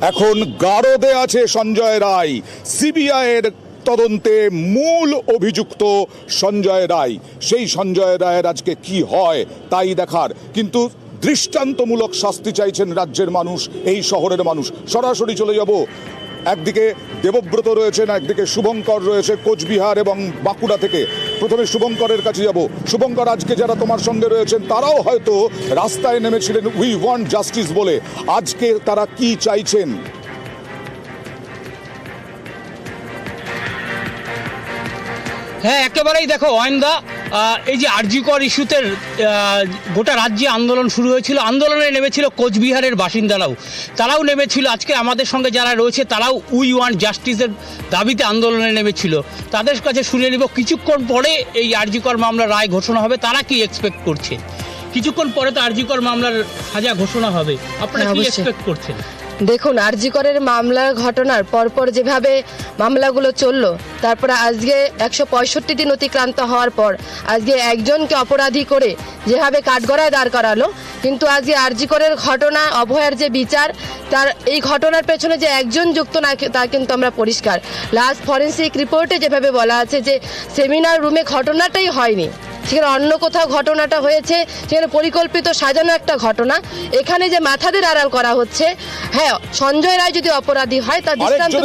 এখন গারদে আছে সঞ্জয় রায়। সিবিআইয়ের তদন্তে মূল অভিযুক্ত সঞ্জয় রায়। সেই সঞ্জয় রায়ের আজকে কি হয় তাই দেখার, কিন্তু দৃষ্টান্তমূলক শাস্তি চাইছেন রাজ্যের মানুষ, এই শহরের মানুষ। সরাসরি চলে যাব, একদিকে দেবব্রত রয়েছেন, একদিকে শুভঙ্কর রয়েছে কোচবিহার এবং বাঁকুড়া থেকে। প্রথমে শুভঙ্করের কাছে যাব। শুভঙ্কর, আজকে যারা তোমার সঙ্গে রয়েছেন তারাও হয়তো রাস্তায় নেমেছিলেন উই ওয়ান্ট জাস্টিস বলে, আজকে তারা কি চাইছেন? হ্যাঁ, একেবারেই দেখো অয়নদা, এই যে আরজিকর ইস্যুতে গোটা রাজ্যে আন্দোলন শুরু হয়েছিল, আন্দোলনে নেমেছিল কোচবিহারের বাসিন্দারাও, তারাও নেমেছিল। আজকে আমাদের সঙ্গে যারা রয়েছে তারাও উই ওয়ান্ট জাস্টিসের দাবিতে আন্দোলনে নেমেছিল। তাদের কাছে শুনে নিব কিছুক্ষণ পরে এই আরজিকর মামলার রায় ঘোষণা হবে, তারা কি এক্সপেক্ট করছে। কিছুক্ষণ পরে তো আরজিকর মামলার সাজা ঘোষণা হবে, আপনারা কি এক্সপেক্ট করছেন? দেখুন, আরজিকরের মামলার ঘটনার পরপর যেভাবে মামলাগুলো চললো, তারপরে আজকে 165 দিন অতিক্রান্ত হওয়ার পর আজকে একজনকে অপরাধী করে যেভাবে কাঠগড়ায় দাঁড় করালো, কিন্তু আজকে আরজিকরের ঘটনা, অভয়ার যে বিচার, তার এই ঘটনার পেছনে যে একজন যুক্ত না তা কিন্তু আমরা পরিষ্কার। লাস্ট ফরেন্সিক রিপোর্টে যেভাবে বলা আছে যে সেমিনার রুমে ঘটনাটাই হয়নি, সেখানে অন্য কোথাও ঘটনাটা হয়েছে, সেখানে পরিকল্পিত সাজানো একটা ঘটনা। এখানে যে মাথাদের আড়াল করা হচ্ছে, হ্যাঁ সঞ্জয় রায় যদি অপরাধী হয় তার দৃষ্টান্ত